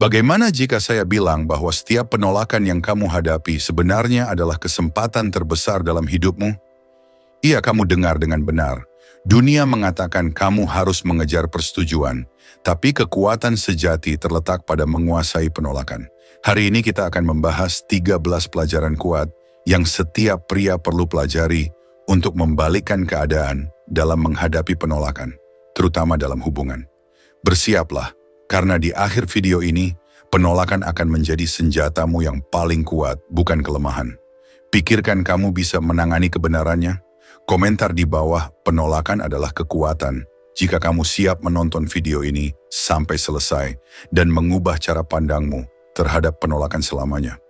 Bagaimana jika saya bilang bahwa setiap penolakan yang kamu hadapi sebenarnya adalah kesempatan terbesar dalam hidupmu? Iya, kamu dengar dengan benar. Dunia mengatakan kamu harus mengejar persetujuan, tapi kekuatan sejati terletak pada menguasai penolakan. Hari ini kita akan membahas 13 pelajaran kuat yang setiap pria perlu pelajari untuk membalikkan keadaan dalam menghadapi penolakan, terutama dalam hubungan. Bersiaplah, karena di akhir video ini, penolakan akan menjadi senjatamu yang paling kuat, bukan kelemahan. Pikirkan kamu bisa menangani kebenarannya? Komentar di bawah, penolakan adalah kekuatan. Jika kamu siap menonton video ini sampai selesai dan mengubah cara pandangmu terhadap penolakan selamanya.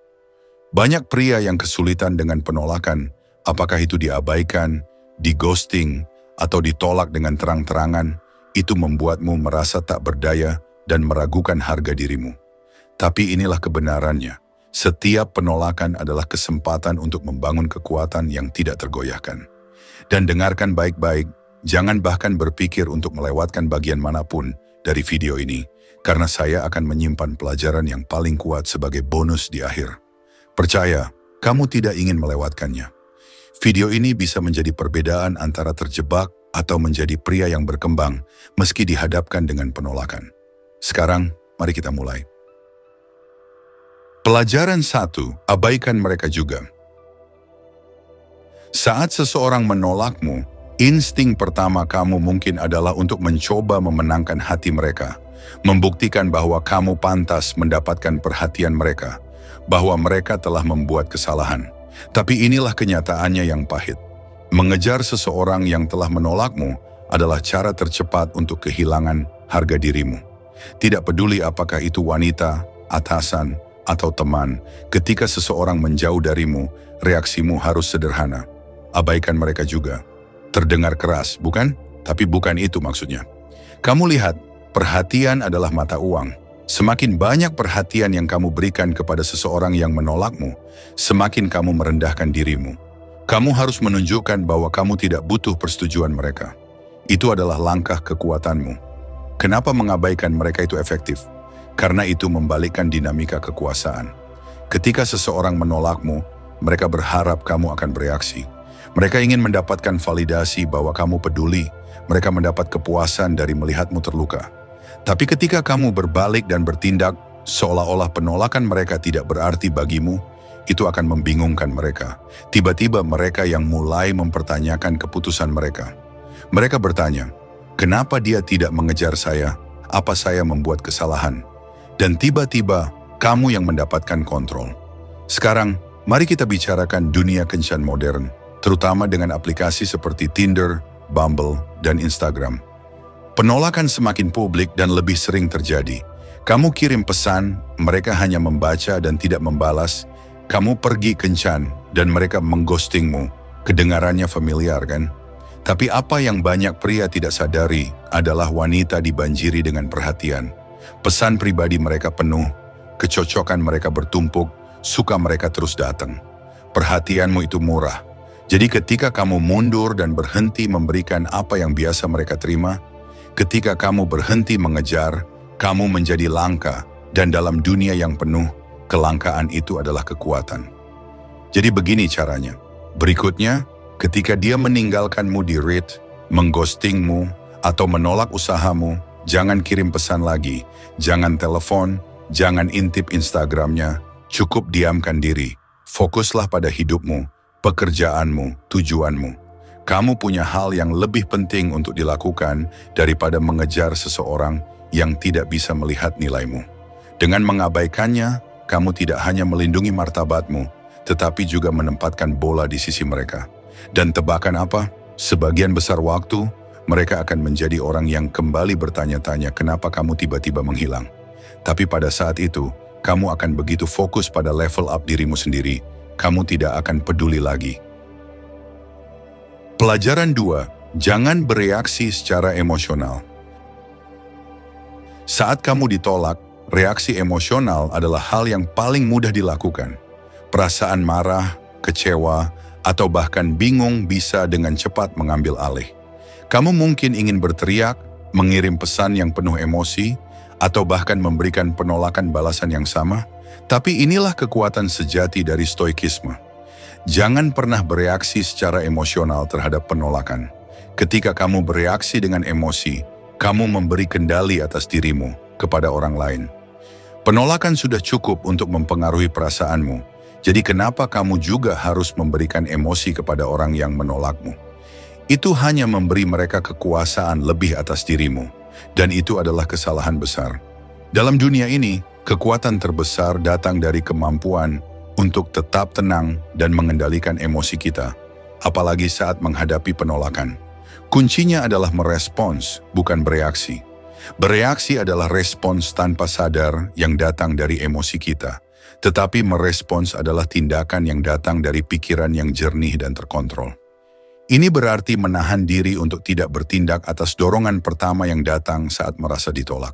Banyak pria yang kesulitan dengan penolakan, apakah itu diabaikan, di-ghosting, atau ditolak dengan terang-terangan, itu membuatmu merasa tak berdaya dan meragukan harga dirimu. Tapi inilah kebenarannya. Setiap penolakan adalah kesempatan untuk membangun kekuatan yang tidak tergoyahkan. Dan dengarkan baik-baik, jangan bahkan berpikir untuk melewatkan bagian manapun dari video ini, karena saya akan menyimpan pelajaran yang paling kuat sebagai bonus di akhir. Percaya, kamu tidak ingin melewatkannya. Video ini bisa menjadi perbedaan antara terjebak atau menjadi pria yang berkembang meski dihadapkan dengan penolakan. Sekarang, mari kita mulai. Pelajaran 1, abaikan mereka juga. Saat seseorang menolakmu, insting pertama kamu mungkin adalah untuk mencoba memenangkan hati mereka, membuktikan bahwa kamu pantas mendapatkan perhatian mereka, bahwa mereka telah membuat kesalahan. Tapi inilah kenyataannya yang pahit. Mengejar seseorang yang telah menolakmu adalah cara tercepat untuk kehilangan harga dirimu. Tidak peduli apakah itu wanita, atasan, atau teman, ketika seseorang menjauh darimu, reaksimu harus sederhana. Abaikan mereka juga. Terdengar keras, bukan? Tapi bukan itu maksudnya. Kamu lihat, perhatian adalah mata uang. Semakin banyak perhatian yang kamu berikan kepada seseorang yang menolakmu, semakin kamu merendahkan dirimu. Kamu harus menunjukkan bahwa kamu tidak butuh persetujuan mereka. Itu adalah langkah kekuatanmu. Kenapa mengabaikan mereka itu efektif? Karena itu membalikkan dinamika kekuasaan. Ketika seseorang menolakmu, mereka berharap kamu akan bereaksi. Mereka ingin mendapatkan validasi bahwa kamu peduli. Mereka mendapat kepuasan dari melihatmu terluka. Tapi ketika kamu berbalik dan bertindak, seolah-olah penolakan mereka tidak berarti bagimu, itu akan membingungkan mereka. Tiba-tiba mereka yang mulai mempertanyakan keputusan mereka. Mereka bertanya, kenapa dia tidak mengejar saya? Apa saya membuat kesalahan? Dan tiba-tiba kamu yang mendapatkan kontrol. Sekarang, mari kita bicarakan dunia kencan modern, terutama dengan aplikasi seperti Tinder, Bumble, dan Instagram. Penolakan semakin publik dan lebih sering terjadi. Kamu kirim pesan, mereka hanya membaca dan tidak membalas. Kamu pergi kencan dan mereka mengghostingmu. Kedengarannya familiar kan? Tapi apa yang banyak pria tidak sadari adalah wanita dibanjiri dengan perhatian. Pesan pribadi mereka penuh, kecocokan mereka bertumpuk, suka mereka terus datang. Perhatianmu itu murah. Jadi ketika kamu mundur dan berhenti memberikan apa yang biasa mereka terima, ketika kamu berhenti mengejar, kamu menjadi langka, dan dalam dunia yang penuh, kelangkaan itu adalah kekuatan. Jadi begini caranya. Berikutnya, ketika dia meninggalkanmu di read, mengghostingmu, atau menolak usahamu, jangan kirim pesan lagi, jangan telepon, jangan intip Instagramnya, cukup diamkan diri. Fokuslah pada hidupmu, pekerjaanmu, tujuanmu. Kamu punya hal yang lebih penting untuk dilakukan daripada mengejar seseorang yang tidak bisa melihat nilaimu. Dengan mengabaikannya, kamu tidak hanya melindungi martabatmu, tetapi juga menempatkan bola di sisi mereka. Dan tebakan apa? Sebagian besar waktu, mereka akan menjadi orang yang kembali bertanya-tanya kenapa kamu tiba-tiba menghilang. Tapi pada saat itu, kamu akan begitu fokus pada level up dirimu sendiri, kamu tidak akan peduli lagi. Pelajaran 2, jangan bereaksi secara emosional. Saat kamu ditolak, reaksi emosional adalah hal yang paling mudah dilakukan. Perasaan marah, kecewa, atau bahkan bingung bisa dengan cepat mengambil alih. Kamu mungkin ingin berteriak, mengirim pesan yang penuh emosi, atau bahkan memberikan penolakan balasan yang sama, tapi inilah kekuatan sejati dari stoikisme. Jangan pernah bereaksi secara emosional terhadap penolakan. Ketika kamu bereaksi dengan emosi, kamu memberi kendali atas dirimu kepada orang lain. Penolakan sudah cukup untuk mempengaruhi perasaanmu, jadi kenapa kamu juga harus memberikan emosi kepada orang yang menolakmu? Itu hanya memberi mereka kekuasaan lebih atas dirimu, dan itu adalah kesalahan besar. Dalam dunia ini, kekuatan terbesar datang dari kemampuan untuk tetap tenang dan mengendalikan emosi kita, apalagi saat menghadapi penolakan. Kuncinya adalah merespons, bukan bereaksi. Bereaksi adalah respons tanpa sadar yang datang dari emosi kita, tetapi merespons adalah tindakan yang datang dari pikiran yang jernih dan terkontrol. Ini berarti menahan diri untuk tidak bertindak atas dorongan pertama yang datang saat merasa ditolak.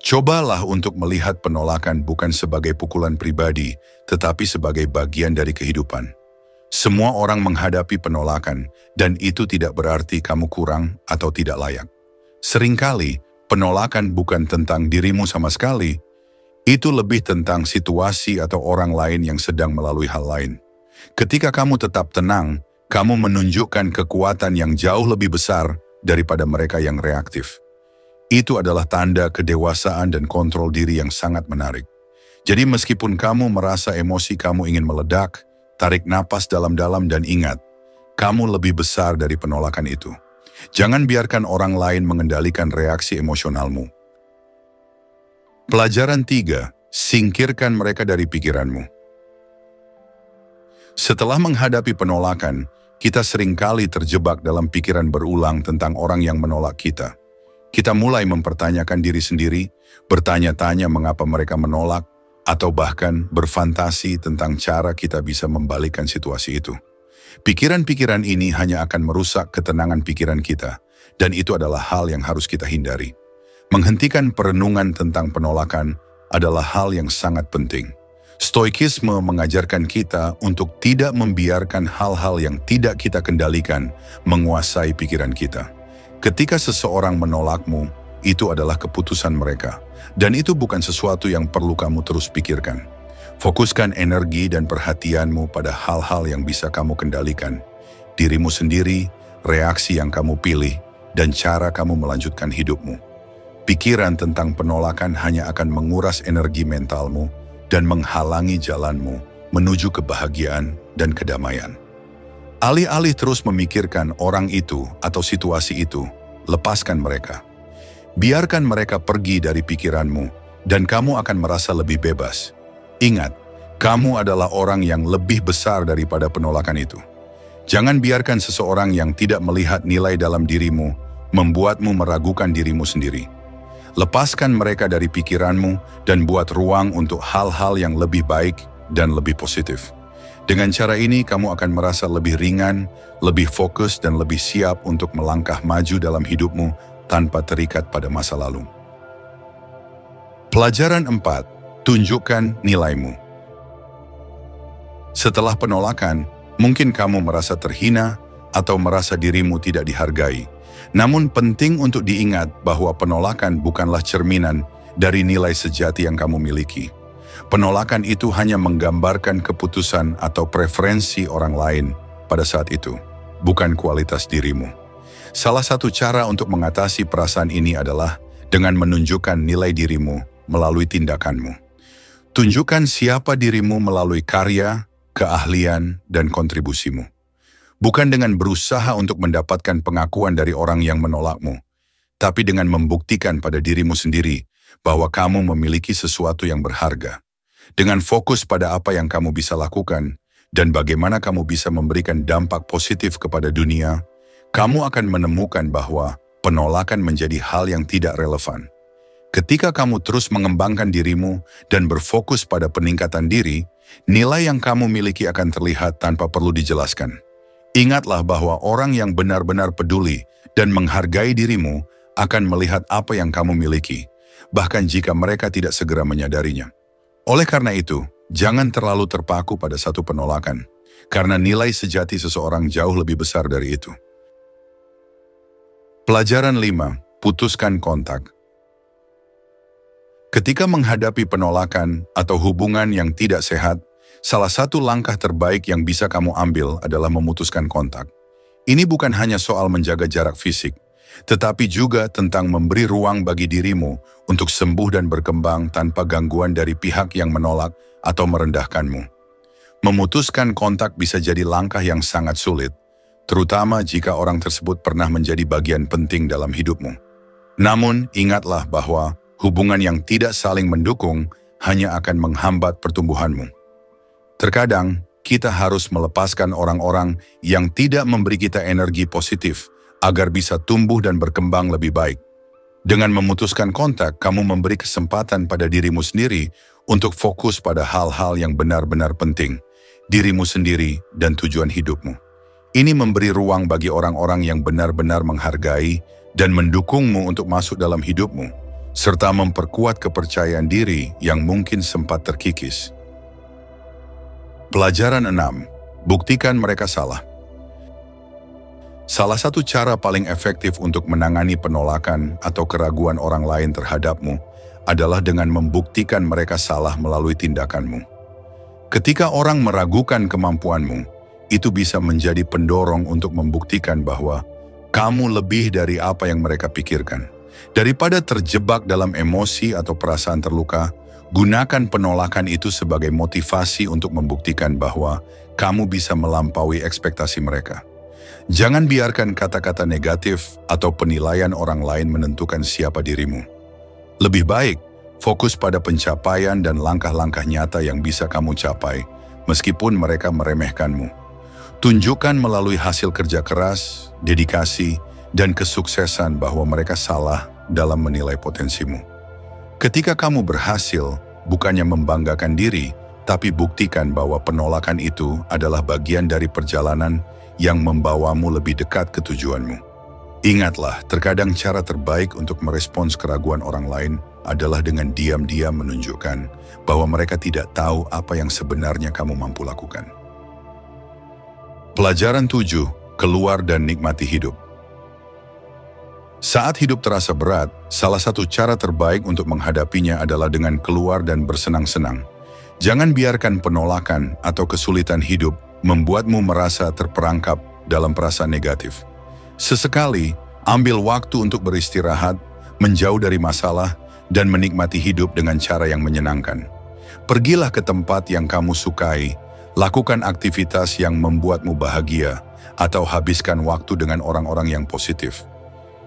Cobalah untuk melihat penolakan bukan sebagai pukulan pribadi, tetapi sebagai bagian dari kehidupan. Semua orang menghadapi penolakan, dan itu tidak berarti kamu kurang atau tidak layak. Seringkali, penolakan bukan tentang dirimu sama sekali. Itu lebih tentang situasi atau orang lain yang sedang melalui hal lain. Ketika kamu tetap tenang, kamu menunjukkan kekuatan yang jauh lebih besar daripada mereka yang reaktif. Itu adalah tanda kedewasaan dan kontrol diri yang sangat menarik. Jadi meskipun kamu merasa emosi kamu ingin meledak, tarik napas dalam-dalam dan ingat, kamu lebih besar dari penolakan itu. Jangan biarkan orang lain mengendalikan reaksi emosionalmu. Pelajaran 3, singkirkan mereka dari pikiranmu. Setelah menghadapi penolakan, kita seringkali terjebak dalam pikiran berulang tentang orang yang menolak kita. Kita mulai mempertanyakan diri sendiri, bertanya-tanya mengapa mereka menolak, atau bahkan berfantasi tentang cara kita bisa membalikkan situasi itu. Pikiran-pikiran ini hanya akan merusak ketenangan pikiran kita, dan itu adalah hal yang harus kita hindari. Menghentikan perenungan tentang penolakan adalah hal yang sangat penting. Stoikisme mengajarkan kita untuk tidak membiarkan hal-hal yang tidak kita kendalikan menguasai pikiran kita. Ketika seseorang menolakmu, itu adalah keputusan mereka, dan itu bukan sesuatu yang perlu kamu terus pikirkan. Fokuskan energi dan perhatianmu pada hal-hal yang bisa kamu kendalikan, dirimu sendiri, reaksi yang kamu pilih, dan cara kamu melanjutkan hidupmu. Pikiran tentang penolakan hanya akan menguras energi mentalmu dan menghalangi jalanmu menuju kebahagiaan dan kedamaian. Alih-alih terus memikirkan orang itu atau situasi itu, lepaskan mereka. Biarkan mereka pergi dari pikiranmu, dan kamu akan merasa lebih bebas. Ingat, kamu adalah orang yang lebih besar daripada penolakan itu. Jangan biarkan seseorang yang tidak melihat nilai dalam dirimu membuatmu meragukan dirimu sendiri. Lepaskan mereka dari pikiranmu dan buat ruang untuk hal-hal yang lebih baik dan lebih positif. Dengan cara ini, kamu akan merasa lebih ringan, lebih fokus, dan lebih siap untuk melangkah maju dalam hidupmu tanpa terikat pada masa lalu. Pelajaran 4. Tunjukkan nilaimu. Setelah penolakan, mungkin kamu merasa terhina atau merasa dirimu tidak dihargai. Namun penting untuk diingat bahwa penolakan bukanlah cerminan dari nilai sejati yang kamu miliki. Penolakan itu hanya menggambarkan keputusan atau preferensi orang lain pada saat itu, bukan kualitas dirimu. Salah satu cara untuk mengatasi perasaan ini adalah dengan menunjukkan nilai dirimu melalui tindakanmu. Tunjukkan siapa dirimu melalui karya, keahlian, dan kontribusimu. Bukan dengan berusaha untuk mendapatkan pengakuan dari orang yang menolakmu, tapi dengan membuktikan pada dirimu sendiri bahwa kamu memiliki sesuatu yang berharga. Dengan fokus pada apa yang kamu bisa lakukan dan bagaimana kamu bisa memberikan dampak positif kepada dunia, kamu akan menemukan bahwa penolakan menjadi hal yang tidak relevan. Ketika kamu terus mengembangkan dirimu dan berfokus pada peningkatan diri, nilai yang kamu miliki akan terlihat tanpa perlu dijelaskan. Ingatlah bahwa orang yang benar-benar peduli dan menghargai dirimu akan melihat apa yang kamu miliki, bahkan jika mereka tidak segera menyadarinya. Oleh karena itu, jangan terlalu terpaku pada satu penolakan, karena nilai sejati seseorang jauh lebih besar dari itu. Pelajaran 5. Putuskan kontak. Ketika menghadapi penolakan atau hubungan yang tidak sehat, salah satu langkah terbaik yang bisa kamu ambil adalah memutuskan kontak. Ini bukan hanya soal menjaga jarak fisik, tetapi juga tentang memberi ruang bagi dirimu untuk sembuh dan berkembang tanpa gangguan dari pihak yang menolak atau merendahkanmu. Memutuskan kontak bisa jadi langkah yang sangat sulit, terutama jika orang tersebut pernah menjadi bagian penting dalam hidupmu. Namun, ingatlah bahwa hubungan yang tidak saling mendukung hanya akan menghambat pertumbuhanmu. Terkadang, kita harus melepaskan orang-orang yang tidak memberi kita energi positif agar bisa tumbuh dan berkembang lebih baik. Dengan memutuskan kontak, kamu memberi kesempatan pada dirimu sendiri untuk fokus pada hal-hal yang benar-benar penting, dirimu sendiri dan tujuan hidupmu. Ini memberi ruang bagi orang-orang yang benar-benar menghargai dan mendukungmu untuk masuk dalam hidupmu, serta memperkuat kepercayaan diri yang mungkin sempat terkikis. Pelajaran 6. Buktikan mereka salah. Salah satu cara paling efektif untuk menangani penolakan atau keraguan orang lain terhadapmu adalah dengan membuktikan mereka salah melalui tindakanmu. Ketika orang meragukan kemampuanmu, itu bisa menjadi pendorong untuk membuktikan bahwa kamu lebih dari apa yang mereka pikirkan. Daripada terjebak dalam emosi atau perasaan terluka, gunakan penolakan itu sebagai motivasi untuk membuktikan bahwa kamu bisa melampaui ekspektasi mereka. Jangan biarkan kata-kata negatif atau penilaian orang lain menentukan siapa dirimu. Lebih baik, fokus pada pencapaian dan langkah-langkah nyata yang bisa kamu capai, meskipun mereka meremehkanmu. Tunjukkan melalui hasil kerja keras, dedikasi, dan kesuksesan bahwa mereka salah dalam menilai potensimu. Ketika kamu berhasil, bukannya membanggakan diri, tapi buktikan bahwa penolakan itu adalah bagian dari perjalanan yang membawamu lebih dekat ke tujuanmu. Ingatlah, terkadang cara terbaik untuk merespons keraguan orang lain adalah dengan diam-diam menunjukkan bahwa mereka tidak tahu apa yang sebenarnya kamu mampu lakukan. Pelajaran 7. Keluar dan nikmati hidup. Saat hidup terasa berat, salah satu cara terbaik untuk menghadapinya adalah dengan keluar dan bersenang-senang. Jangan biarkan penolakan atau kesulitan hidup membuatmu merasa terperangkap dalam perasaan negatif. Sesekali, ambil waktu untuk beristirahat, menjauh dari masalah, dan menikmati hidup dengan cara yang menyenangkan. Pergilah ke tempat yang kamu sukai, lakukan aktivitas yang membuatmu bahagia, atau habiskan waktu dengan orang-orang yang positif.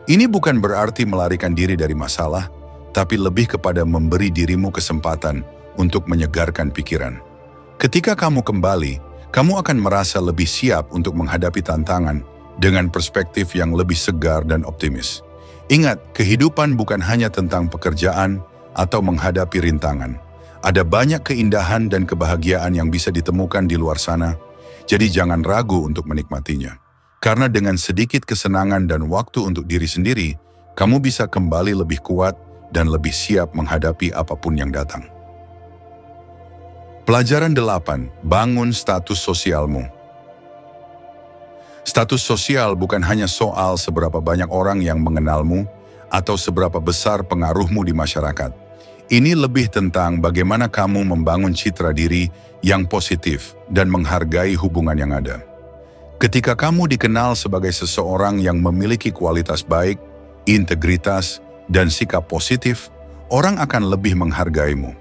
Ini bukan berarti melarikan diri dari masalah, tapi lebih kepada memberi dirimu kesempatan untuk menyegarkan pikiran. Ketika kamu kembali, kamu akan merasa lebih siap untuk menghadapi tantangan dengan perspektif yang lebih segar dan optimis. Ingat, kehidupan bukan hanya tentang pekerjaan atau menghadapi rintangan. Ada banyak keindahan dan kebahagiaan yang bisa ditemukan di luar sana, jadi jangan ragu untuk menikmatinya. Karena dengan sedikit kesenangan dan waktu untuk diri sendiri, kamu bisa kembali lebih kuat dan lebih siap menghadapi apapun yang datang. Pelajaran 8. Bangun status sosialmu. Status sosial bukan hanya soal seberapa banyak orang yang mengenalmu atau seberapa besar pengaruhmu di masyarakat. Ini lebih tentang bagaimana kamu membangun citra diri yang positif dan menghargai hubungan yang ada. Ketika kamu dikenal sebagai seseorang yang memiliki kualitas baik, integritas, dan sikap positif, orang akan lebih menghargaimu.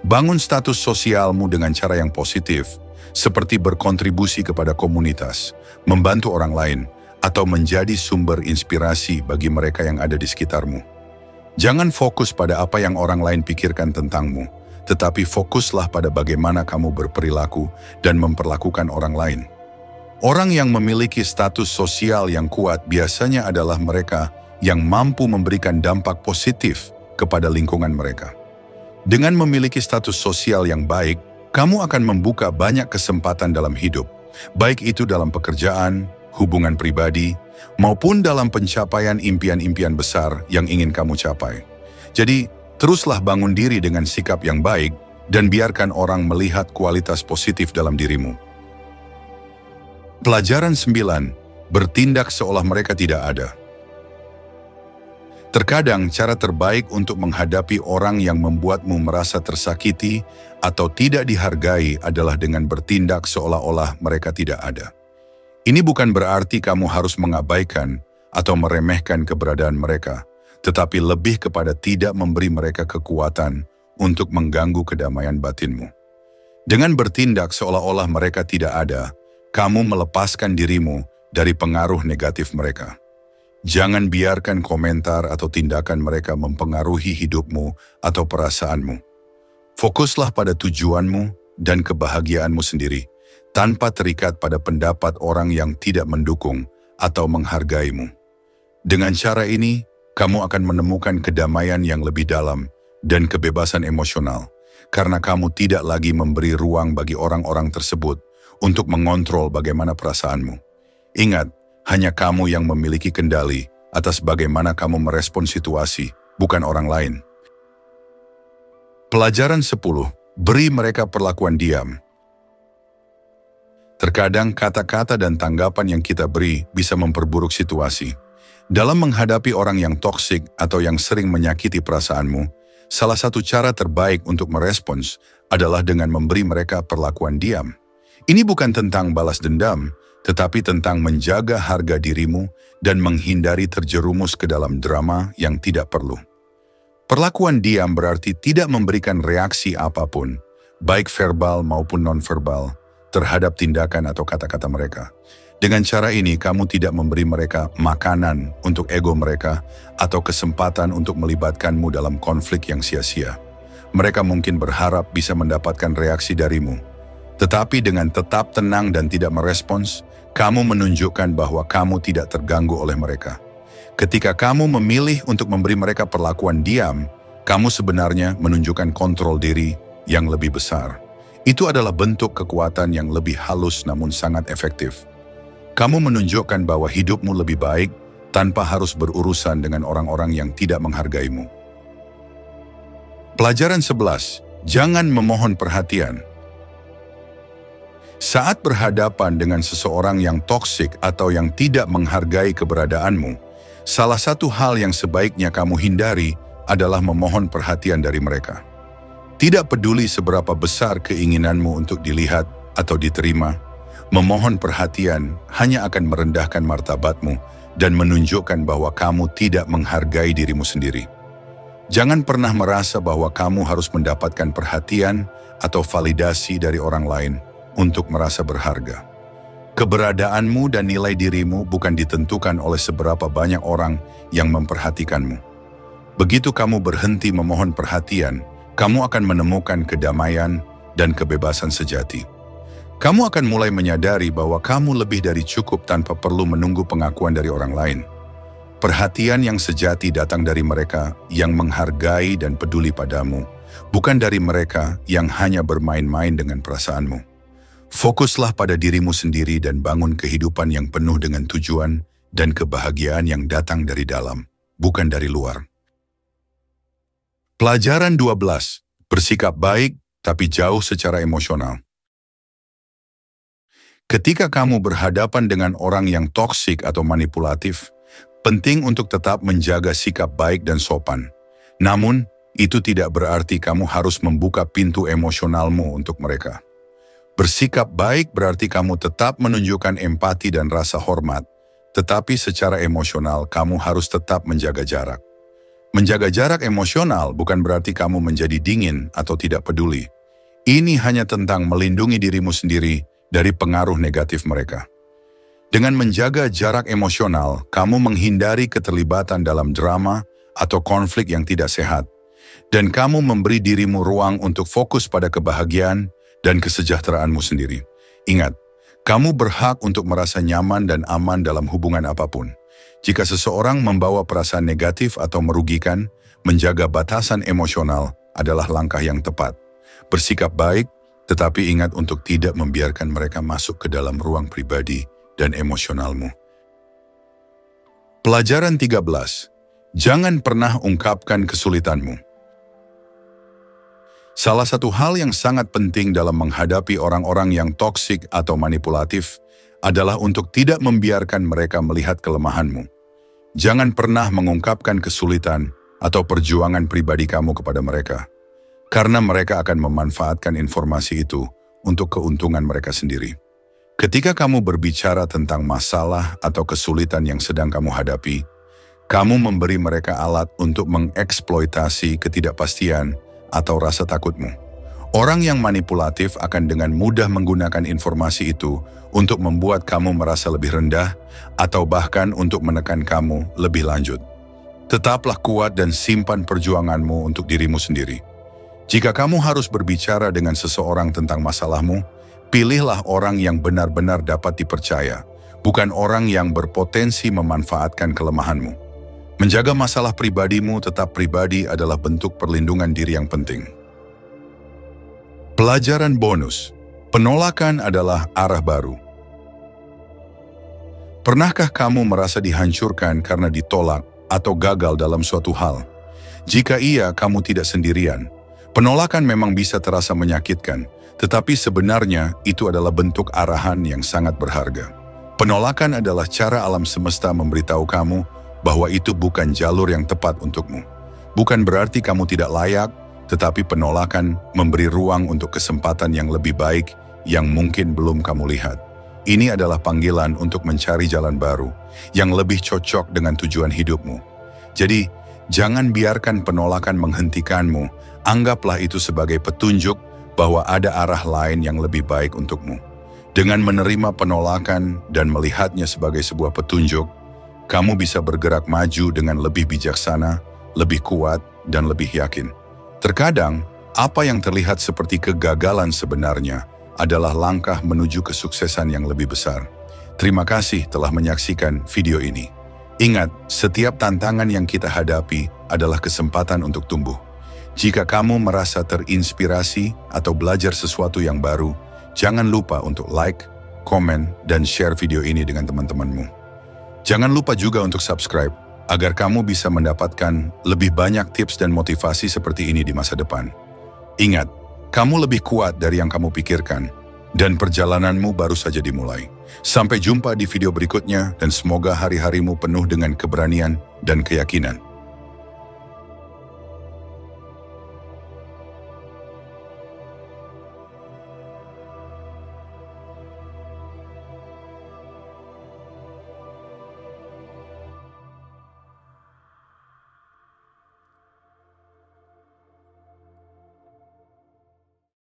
Bangun status sosialmu dengan cara yang positif, seperti berkontribusi kepada komunitas, membantu orang lain, atau menjadi sumber inspirasi bagi mereka yang ada di sekitarmu. Jangan fokus pada apa yang orang lain pikirkan tentangmu, tetapi fokuslah pada bagaimana kamu berperilaku dan memperlakukan orang lain. Orang yang memiliki status sosial yang kuat biasanya adalah mereka yang mampu memberikan dampak positif kepada lingkungan mereka. Dengan memiliki status sosial yang baik, kamu akan membuka banyak kesempatan dalam hidup, baik itu dalam pekerjaan, hubungan pribadi, maupun dalam pencapaian impian-impian besar yang ingin kamu capai. Jadi, teruslah bangun diri dengan sikap yang baik dan biarkan orang melihat kualitas positif dalam dirimu. Pelajaran 9. Bertindak seolah mereka tidak ada. Terkadang cara terbaik untuk menghadapi orang yang membuatmu merasa tersakiti atau tidak dihargai adalah dengan bertindak seolah-olah mereka tidak ada. Ini bukan berarti kamu harus mengabaikan atau meremehkan keberadaan mereka, tetapi lebih kepada tidak memberi mereka kekuatan untuk mengganggu kedamaian batinmu. Dengan bertindak seolah-olah mereka tidak ada, kamu melepaskan dirimu dari pengaruh negatif mereka. Jangan biarkan komentar atau tindakan mereka mempengaruhi hidupmu atau perasaanmu. Fokuslah pada tujuanmu dan kebahagiaanmu sendiri, tanpa terikat pada pendapat orang yang tidak mendukung atau menghargaimu. Dengan cara ini, kamu akan menemukan kedamaian yang lebih dalam dan kebebasan emosional, karena kamu tidak lagi memberi ruang bagi orang-orang tersebut untuk mengontrol bagaimana perasaanmu. Ingat, hanya kamu yang memiliki kendali atas bagaimana kamu merespon situasi, bukan orang lain. Pelajaran 10. Beri mereka perlakuan diam. Terkadang kata-kata dan tanggapan yang kita beri bisa memperburuk situasi. Dalam menghadapi orang yang toksik atau yang sering menyakiti perasaanmu, salah satu cara terbaik untuk merespons adalah dengan memberi mereka perlakuan diam. Ini bukan tentang balas dendam, tetapi tentang menjaga harga dirimu dan menghindari terjerumus ke dalam drama yang tidak perlu. Perlakuan diam berarti tidak memberikan reaksi apapun, baik verbal maupun non-verbal, terhadap tindakan atau kata-kata mereka. Dengan cara ini, kamu tidak memberi mereka makanan untuk ego mereka atau kesempatan untuk melibatkanmu dalam konflik yang sia-sia. Mereka mungkin berharap bisa mendapatkan reaksi darimu, tetapi dengan tetap tenang dan tidak merespons, kamu menunjukkan bahwa kamu tidak terganggu oleh mereka. Ketika kamu memilih untuk memberi mereka perlakuan diam, kamu sebenarnya menunjukkan kontrol diri yang lebih besar. Itu adalah bentuk kekuatan yang lebih halus namun sangat efektif. Kamu menunjukkan bahwa hidupmu lebih baik tanpa harus berurusan dengan orang-orang yang tidak menghargaimu. Pelajaran 11. Jangan memohon perhatian. Saat berhadapan dengan seseorang yang toksik atau yang tidak menghargai keberadaanmu, salah satu hal yang sebaiknya kamu hindari adalah memohon perhatian dari mereka. Tidak peduli seberapa besar keinginanmu untuk dilihat atau diterima, memohon perhatian hanya akan merendahkan martabatmu dan menunjukkan bahwa kamu tidak menghargai dirimu sendiri. Jangan pernah merasa bahwa kamu harus mendapatkan perhatian atau validasi dari orang lain untuk merasa berharga. Keberadaanmu dan nilai dirimu bukan ditentukan oleh seberapa banyak orang yang memperhatikanmu. Begitu kamu berhenti memohon perhatian, kamu akan menemukan kedamaian dan kebebasan sejati. Kamu akan mulai menyadari bahwa kamu lebih dari cukup tanpa perlu menunggu pengakuan dari orang lain. Perhatian yang sejati datang dari mereka yang menghargai dan peduli padamu, bukan dari mereka yang hanya bermain-main dengan perasaanmu. Fokuslah pada dirimu sendiri dan bangun kehidupan yang penuh dengan tujuan dan kebahagiaan yang datang dari dalam, bukan dari luar. Pelajaran 12. Bersikap baik tapi jauh secara emosional. Ketika kamu berhadapan dengan orang yang toksik atau manipulatif, penting untuk tetap menjaga sikap baik dan sopan. Namun, itu tidak berarti kamu harus membuka pintu emosionalmu untuk mereka. Bersikap baik berarti kamu tetap menunjukkan empati dan rasa hormat, tetapi secara emosional kamu harus tetap menjaga jarak. Menjaga jarak emosional bukan berarti kamu menjadi dingin atau tidak peduli. Ini hanya tentang melindungi dirimu sendiri dari pengaruh negatif mereka. Dengan menjaga jarak emosional, kamu menghindari keterlibatan dalam drama atau konflik yang tidak sehat, dan kamu memberi dirimu ruang untuk fokus pada kebahagiaan dan kesejahteraanmu sendiri. Ingat, kamu berhak untuk merasa nyaman dan aman dalam hubungan apapun. Jika seseorang membawa perasaan negatif atau merugikan, menjaga batasan emosional adalah langkah yang tepat. Bersikap baik, tetapi ingat untuk tidak membiarkan mereka masuk ke dalam ruang pribadi dan emosionalmu. Pelajaran 13. Jangan pernah ungkapkan kesulitanmu. Salah satu hal yang sangat penting dalam menghadapi orang-orang yang toksik atau manipulatif adalah untuk tidak membiarkan mereka melihat kelemahanmu. Jangan pernah mengungkapkan kesulitan atau perjuangan pribadi kamu kepada mereka, karena mereka akan memanfaatkan informasi itu untuk keuntungan mereka sendiri. Ketika kamu berbicara tentang masalah atau kesulitan yang sedang kamu hadapi, kamu memberi mereka alat untuk mengeksploitasi ketidakpastian atau rasa takutmu. Orang yang manipulatif akan dengan mudah menggunakan informasi itu untuk membuat kamu merasa lebih rendah atau bahkan untuk menekan kamu lebih lanjut. Tetaplah kuat dan simpan perjuanganmu untuk dirimu sendiri. Jika kamu harus berbicara dengan seseorang tentang masalahmu, pilihlah orang yang benar-benar dapat dipercaya, bukan orang yang berpotensi memanfaatkan kelemahanmu. Menjaga masalah pribadimu tetap pribadi adalah bentuk perlindungan diri yang penting. Pelajaran bonus, penolakan adalah arah baru. Pernahkah kamu merasa dihancurkan karena ditolak atau gagal dalam suatu hal? Jika iya, kamu tidak sendirian. Penolakan memang bisa terasa menyakitkan, tetapi sebenarnya itu adalah bentuk arahan yang sangat berharga. Penolakan adalah cara alam semesta memberitahu kamu bahwa itu bukan jalur yang tepat untukmu. Bukan berarti kamu tidak layak, tetapi penolakan memberi ruang untuk kesempatan yang lebih baik yang mungkin belum kamu lihat. Ini adalah panggilan untuk mencari jalan baru yang lebih cocok dengan tujuan hidupmu. Jadi, jangan biarkan penolakan menghentikanmu. Anggaplah itu sebagai petunjuk bahwa ada arah lain yang lebih baik untukmu. Dengan menerima penolakan dan melihatnya sebagai sebuah petunjuk, kamu bisa bergerak maju dengan lebih bijaksana, lebih kuat, dan lebih yakin. Terkadang, apa yang terlihat seperti kegagalan sebenarnya adalah langkah menuju kesuksesan yang lebih besar. Terima kasih telah menyaksikan video ini. Ingat, setiap tantangan yang kita hadapi adalah kesempatan untuk tumbuh. Jika kamu merasa terinspirasi atau belajar sesuatu yang baru, jangan lupa untuk like, komen, dan share video ini dengan teman-temanmu. Jangan lupa juga untuk subscribe, agar kamu bisa mendapatkan lebih banyak tips dan motivasi seperti ini di masa depan. Ingat, kamu lebih kuat dari yang kamu pikirkan, dan perjalananmu baru saja dimulai. Sampai jumpa di video berikutnya, dan semoga hari-harimu penuh dengan keberanian dan keyakinan.